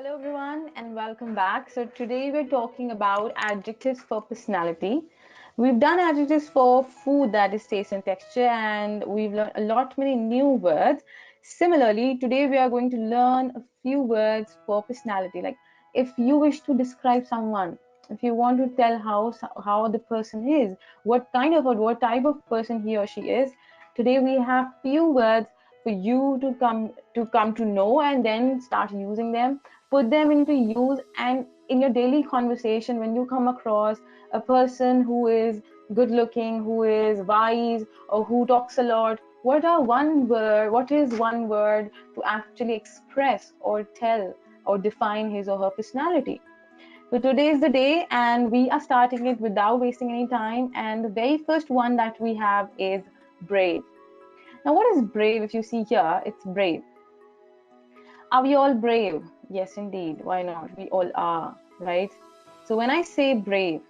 Hello, everyone, and welcome back. So, today we're talking about adjectives for personality. We've done adjectives for food, that is taste and texture, and we've learned a lot many new words. Similarly, today we are going to learn a few words for personality. Like, if you wish to describe someone, if you want to tell how the person is, what type of person he or she is, today we have few words for you to know and then start using them, put them into use, and in your daily conversation when you come across a person who is good looking, who is wise, or who talks a lot, what is one word to actually express or tell or define his or her personality? So today is the day, and we are starting it without wasting any time, and the very first one that we have is brave. Now, what is brave? If you see here, it's brave. Are we all brave? Yes, indeed. Why not? We all are, right? So when I say brave,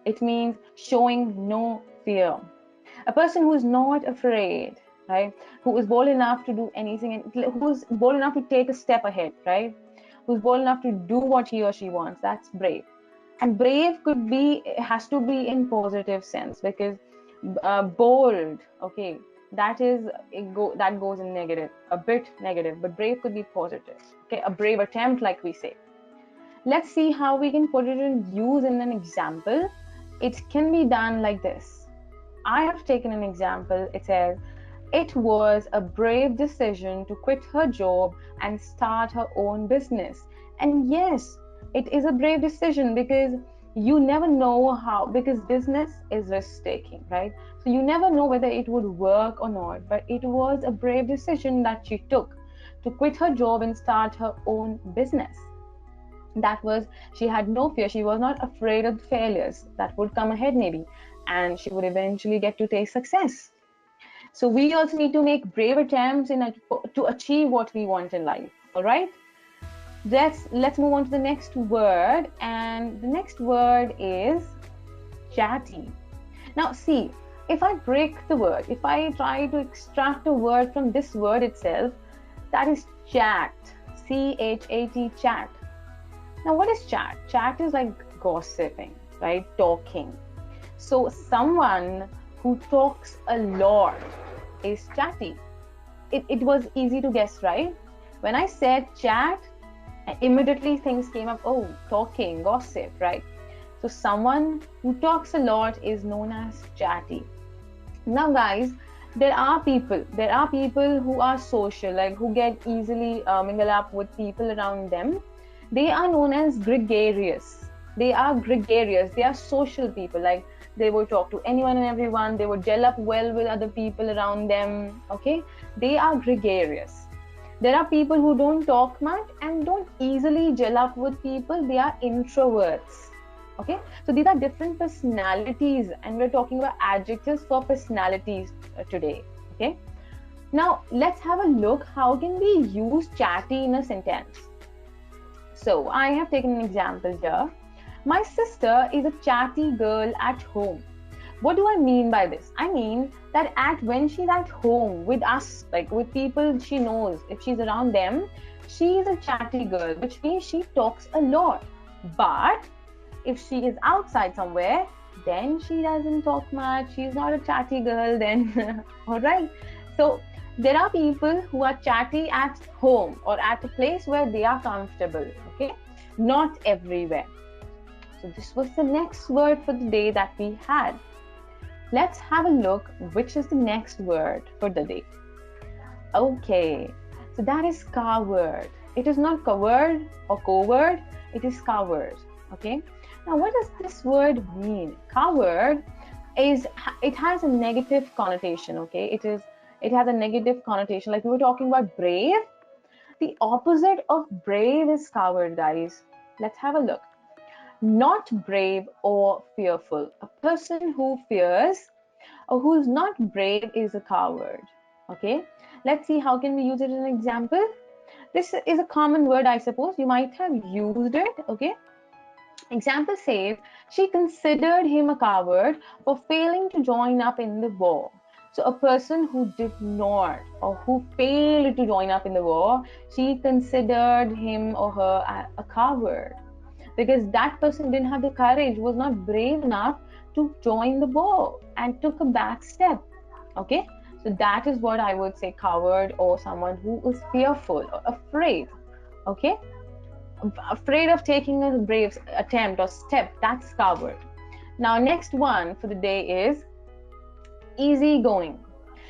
it means showing no fear. A person who is not afraid, right? Who is bold enough to do anything and who's bold enough to take a step ahead, right? Who's bold enough to do what he or she wants. That's brave. And brave has to be in positive sense, because bold, okay, that goes in negative, a bit negative, but brave could be positive. Okay, a brave attempt, like we say. Let's see how we can put it in use in an example. It can be done like this. I have taken an example. It says, it was a brave decision to quit her job and start her own business. And yes, it is a brave decision, because you never know how, because business is risk taking, right? So you never know whether it would work or not. But it was a brave decision that she took to quit her job and start her own business. She had no fear. She was not afraid of failures that would come ahead, maybe, and she would eventually get to taste success. So we also need to make brave attempts to achieve what we want in life. All right. Let's move on to the next word, and the next word is chatty. Now, see, if I break the word, if I try to extract a word from this word itself, that is chat. CHAT, chat. Now, what is chat? Chat is like gossiping, right? Talking. So someone who talks a lot is chatty. It was easy to guess, right? When I said chat, immediately things came up. Oh, talking, gossip, right? So someone who talks a lot is known as chatty. Now, guys, there are people who are social, like who get easily mingle up with people around them. They are known as gregarious. They are social people. Like, they will talk to anyone and everyone. They would gel up well with other people around them. Okay, they are gregarious. There are people who don't talk much and don't easily gel up with people. They are introverts. Okay, so these are different personalities, and we're talking about adjectives for personalities today. Okay, now let's have a look. How can we use chatty in a sentence? So I have taken an example here. My sister is a chatty girl at home. What do I mean by this? I mean that when she's at home with us, like with people she knows, if she's around them, she is a chatty girl, which means she talks a lot. But if she is outside somewhere, then she doesn't talk much. She's not a chatty girl then. All right. So there are people who are chatty at home or at a place where they are comfortable. Okay. Not everywhere. So this was the next word for the day that we had. Let's have a look which is the next word for the day. Okay. So that is coward. It is not coward or coward. It is coward. Okay. Now, what does this word mean? Coward it has a negative connotation. Okay, it has a negative connotation. Like we were talking about brave. The opposite of brave is coward, guys. Let's have a look. Not brave or fearful. A person who fears or who is not brave is a coward. Okay, let's see how can we use it in an example. This is a common word, I suppose. You might have used it. Okay. Example says, she considered him a coward for failing to join up in the war. So a person who did not or who failed to join up in the war, she considered him or her a coward because that person didn't have the courage, was not brave enough to join the war and took a back step. Okay, so that is what I would say coward, or someone who is fearful or afraid. Okay, afraid of taking a brave attempt or step, that's coward. Now, next one for the day is easygoing.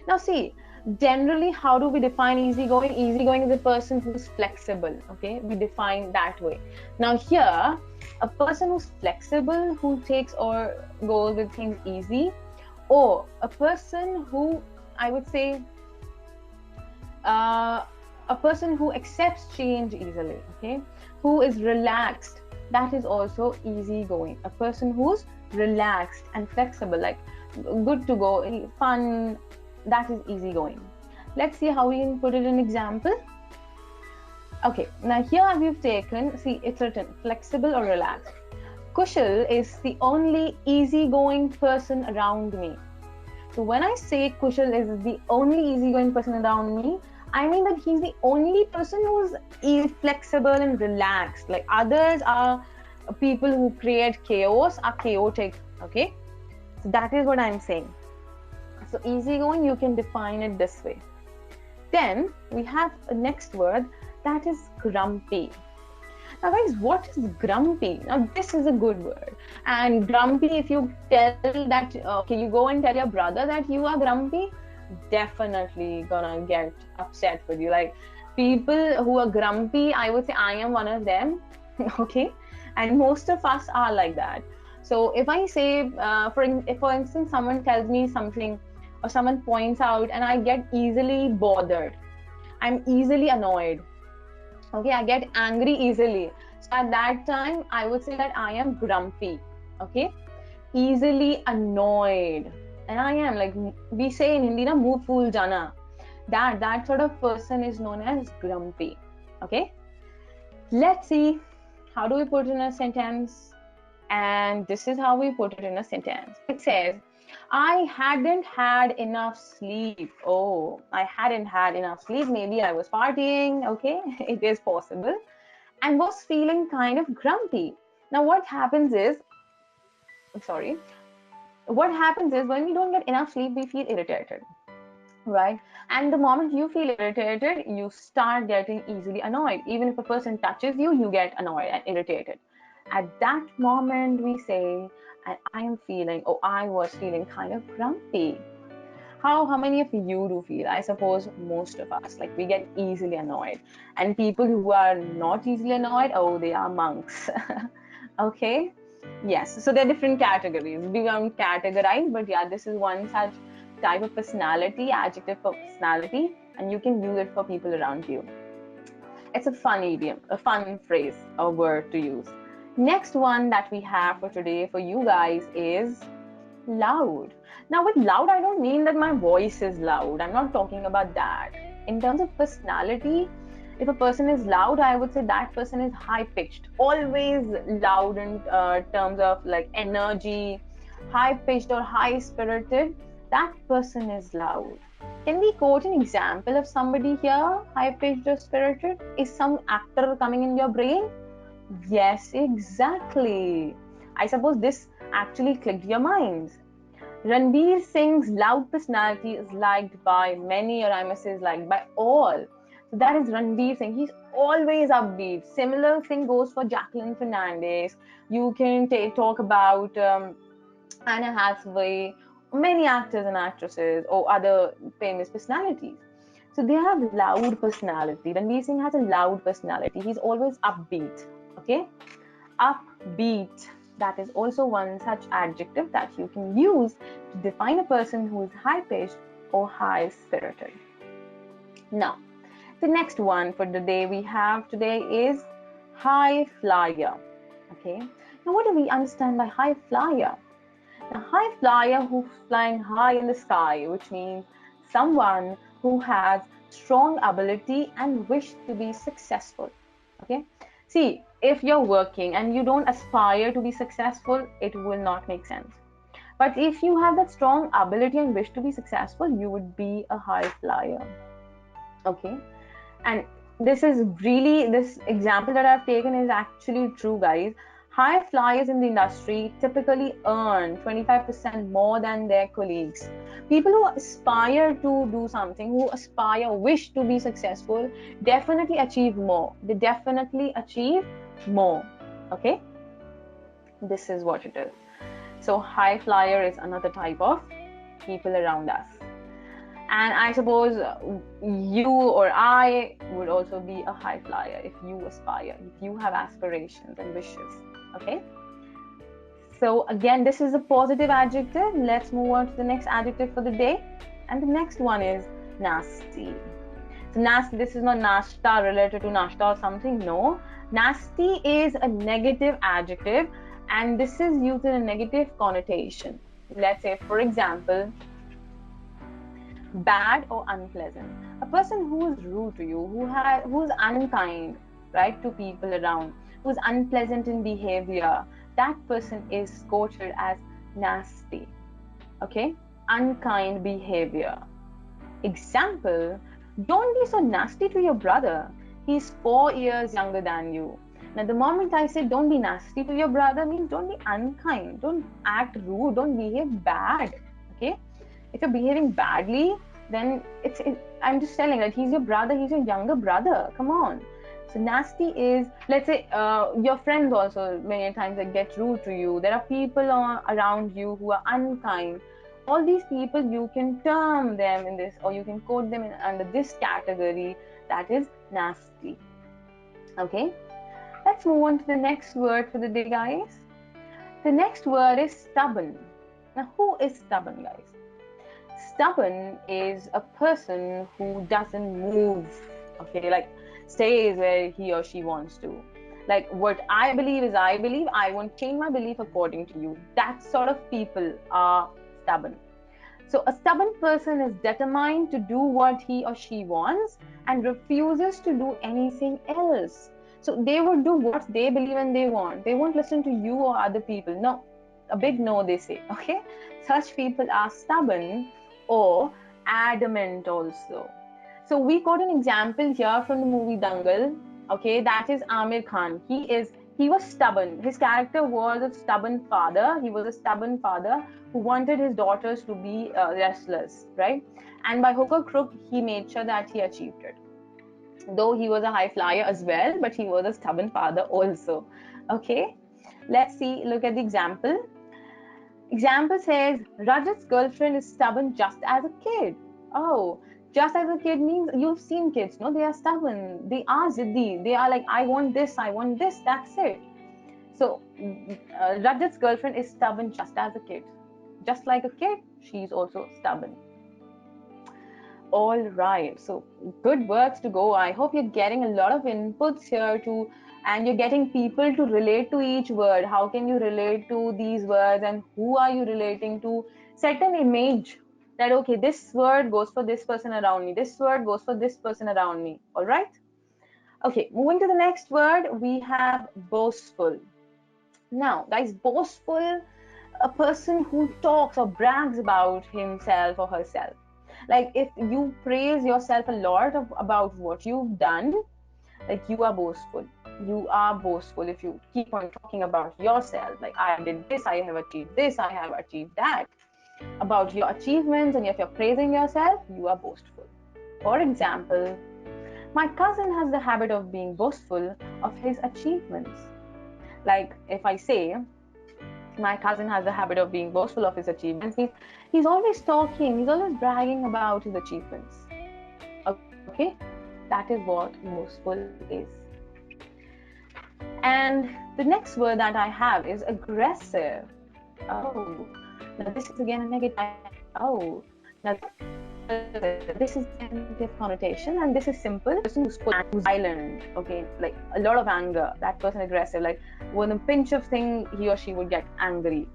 Now, see, generally, how do we define easygoing? Easygoing is a person who's flexible. Okay, we define that way. Now, here, a person who's flexible, who takes or goes with things easy, or a person who, I would say, uh, a person who accepts change easily. Okay, who is relaxed, that is also easygoing. A person who's relaxed and flexible, like good to go, fun, that is easygoing. Let's see how we can put it in example. Okay, now here we've taken, see, it's written flexible or relaxed. Kushal is the only easygoing person around me. So when I say Kushal is the only easygoing person around me, I mean that he's the only person who's flexible and relaxed. Like others are people who create chaos, are chaotic. Okay, so that is what I'm saying. So easygoing, you can define it this way. Then we have a next word, that is grumpy. Now guys, what is grumpy? Now this is a good word. And grumpy, if you tell that, okay, you go and tell your brother that you are grumpy, definitely gonna get upset with you. Like people who are grumpy, I would say I am one of them. Okay, and most of us are like that. So if I say, for instance, someone tells me something or someone points out and I get easily bothered, I'm easily annoyed. Okay, I get angry easily. So at that time, I would say that I am grumpy. Okay, easily annoyed. And I am, like we say in Hindi, na muh phool jana. That sort of person is known as grumpy. Okay, let's see, how do we put it in a sentence? And this is how we put it in a sentence. It says, I hadn't had enough sleep. Oh, I hadn't had enough sleep. Maybe I was partying. Okay, it is possible. And was feeling kind of grumpy. Now, what happens is, sorry, what happens is when we don't get enough sleep, we feel irritated, right? And the moment you feel irritated, you start getting easily annoyed. Even if a person touches you, you get annoyed and irritated. At that moment, we say, and I am feeling, oh, I was feeling kind of grumpy. How many of you do feel? I suppose most of us, like we get easily annoyed. And people who are not easily annoyed, oh, they are monks. Okay. Yes, so there are different categories. We won't categorize, but yeah, this is one such type of personality, adjective for personality, and you can use it for people around you. It's a fun idiom, a fun phrase, a word to use. Next one that we have for today for you guys is loud. Now, with loud, I don't mean that my voice is loud. I'm not talking about that. In terms of personality, if a person is loud, I would say that person is high pitched, always loud in terms of like energy, high pitched or high spirited. That person is loud. Can we quote an example of somebody here, high pitched or spirited? Is some actor coming in your brain? Yes, exactly. I suppose this actually clicked your minds. Ranveer Singh's loud personality is liked by many, or I must say, is liked by all. So that is Ranveer Singh. He's always upbeat. Similar thing goes for Jacqueline Fernandez. You can talk about Anna Hathaway, many actors and actresses, or other famous personalities. So they have loud personality. Ranveer Singh has a loud personality. He's always upbeat. Okay, upbeat. That is also one such adjective that you can use to define a person who is high-pitched or high-spirited. Now, the next one for the day we have today is high-flyer. Okay, now what do we understand by high-flyer? A high-flyer who's flying high in the sky, which means someone who has strong ability and wish to be successful. Okay, see, if you're working and you don't aspire to be successful, it will not make sense. But if you have that strong ability and wish to be successful, you would be a high flyer. Okay. And this example that I've taken is actually true, guys. High flyers in the industry typically earn 25% more than their colleagues. People who aspire to do something, who aspire, wish to be successful, definitely achieve more. They definitely achieve more. Okay, this is what it is. So, high flyer is another type of people around us. And I suppose you or I would also be a high flyer if you aspire, if you have aspirations and wishes. Okay. So again, this is a positive adjective. Let's move on to the next adjective for the day. And the next one is nasty. So nasty, this is not nashta related to nashta or something. No. Nasty is a negative adjective and this is used in a negative connotation. Let's say, for example, bad or unpleasant. A person who is rude to you, who's unkind, right, to people around, who's unpleasant in behavior, that person is quoted as nasty. Okay, unkind behavior. Example: don't be so nasty to your brother. He's 4 years younger than you. Now, the moment I say don't be nasty to your brother means don't be unkind, don't act rude, don't behave bad. Okay, if you're behaving badly, then I'm just telling that he's your brother, he's your younger brother. Come on. So nasty is, let's say, your friends also many times that get rude to you. There are people around you who are unkind. All these people, you can term them in this, or you can quote them under this category, that is nasty. Okay, let's move on to the next word for the day, guys. The next word is stubborn. Now, who is stubborn, guys? Stubborn is a person who doesn't move, okay, like stays where he or she wants to. Like, what I believe is I believe, I won't change my belief according to you. That sort of people are stubborn. So a stubborn person is determined to do what he or she wants and refuses to do anything else. So they would do what they believe and they want. They won't listen to you or other people. No, a big no, they say. Okay, such people are stubborn or adamant also. So we got an example here from the movie Dangal. Okay, that is Amir Khan. He was stubborn. His character was a stubborn father. He was a stubborn father who wanted his daughters to be restless, right? And by hook or crook, he made sure that he achieved it. Though he was a high flyer as well, but he was a stubborn father also. Okay, let's see, look at the example. Example says, Rajat's girlfriend is stubborn just as a kid. Oh, just as a kid means you've seen kids, no? They are stubborn. They are ziddi. They are like, I want this, that's it. So, Rajat's girlfriend is stubborn just as a kid. Just like a kid, she's also stubborn. All right, so good words to go. I hope you're getting a lot of inputs here too, and you're getting people to relate to each word. How can you relate to these words, and who are you relating to? Set an image that, okay, this word goes for this person around me, this word goes for this person around me. All right. Okay, moving to the next word, we have boastful. Now, guys, boastful, a person who talks or brags about himself or herself. Like, if you praise yourself a lot about what you've done, like, you are boastful. You are boastful if you keep on talking about yourself. Like, I did this, I have achieved this, I have achieved that. About your achievements, and if you're praising yourself, you are boastful. For example, my cousin has the habit of being boastful of his achievements. Like, if I say, my cousin has the habit of being boastful of his achievements, means he's always talking, he's always bragging about his achievements. Okay, that is what boastful is. And the next word that I have is aggressive. Oh, now this is again a negative. Oh, now this is a negative connotation, and this is simple. Person who's violent, okay, like a lot of anger. That person aggressive, like with a pinch of thing, he or she would get angry.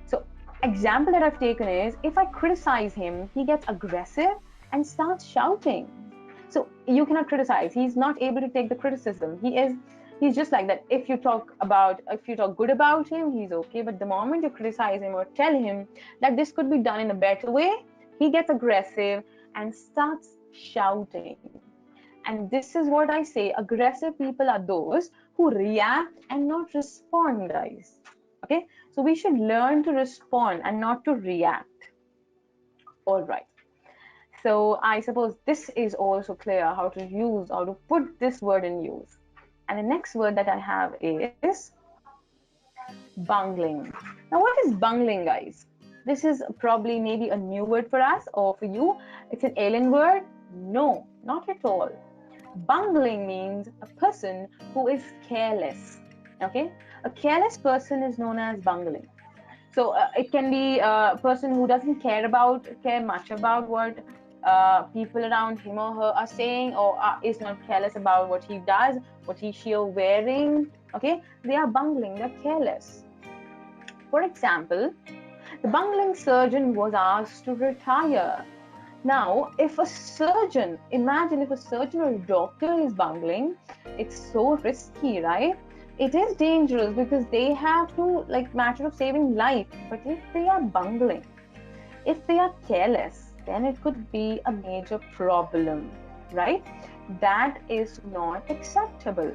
So, example that I've taken is, if I criticize him, he gets aggressive and starts shouting. So you cannot criticize. He's not able to take the criticism. He is He's just like that. If you talk good about him, he's okay. But the moment you criticize him or tell him that this could be done in a better way, he gets aggressive and starts shouting. And this is what I say, aggressive people are those who react and not respond, guys. Okay? So we should learn to respond and not to react. All right. So I suppose this is also clear how to use, how to put this word in use. And the next word that I have is bungling. Now, what is bungling, guys? This is probably maybe a new word for us or for you. It's an alien word? No, not at all. Bungling means a person who is careless. Okay? A careless person is known as bungling. So it can be a person who doesn't care much about what people around him or her are saying, or is not careless about what he does, what she or wearing. Okay, they are bungling. They're careless. For example, the bungling surgeon was asked to retire. Now, if a surgeon, imagine if a surgeon or a doctor is bungling, it's so risky, right? It is dangerous because they have to, like, matter of saving life. But if they are bungling, if they are careless, then it could be a major problem, right? That is not acceptable.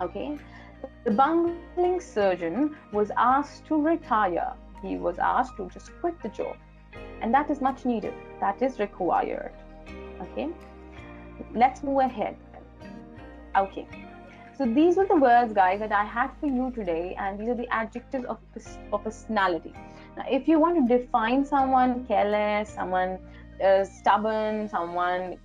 Okay, the bungling surgeon was asked to retire. He was asked to just quit the job, and that is much needed, that is required. Okay, let's move ahead. Okay, so these were the words, guys, that I had for you today, and these are the adjectives of personality. Now, if you want to define someone careless, someone stubborn, someone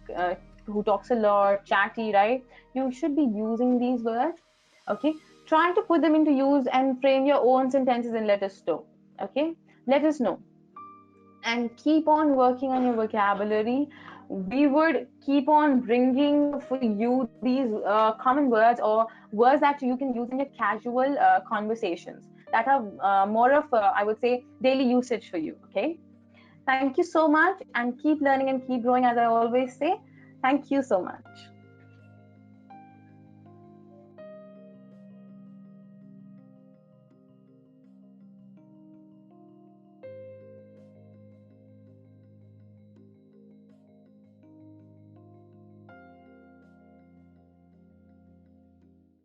who talks a lot, chatty, right, you should be using these words. Okay, try to put them into use and frame your own sentences and let us know. Okay, let us know, and keep on working on your vocabulary. We would keep on bringing for you these common words or words that you can use in your casual conversations that are more of, I would say, daily usage for you. Okay. Thank you so much, and keep learning and keep growing, as I always say. Thank you so much.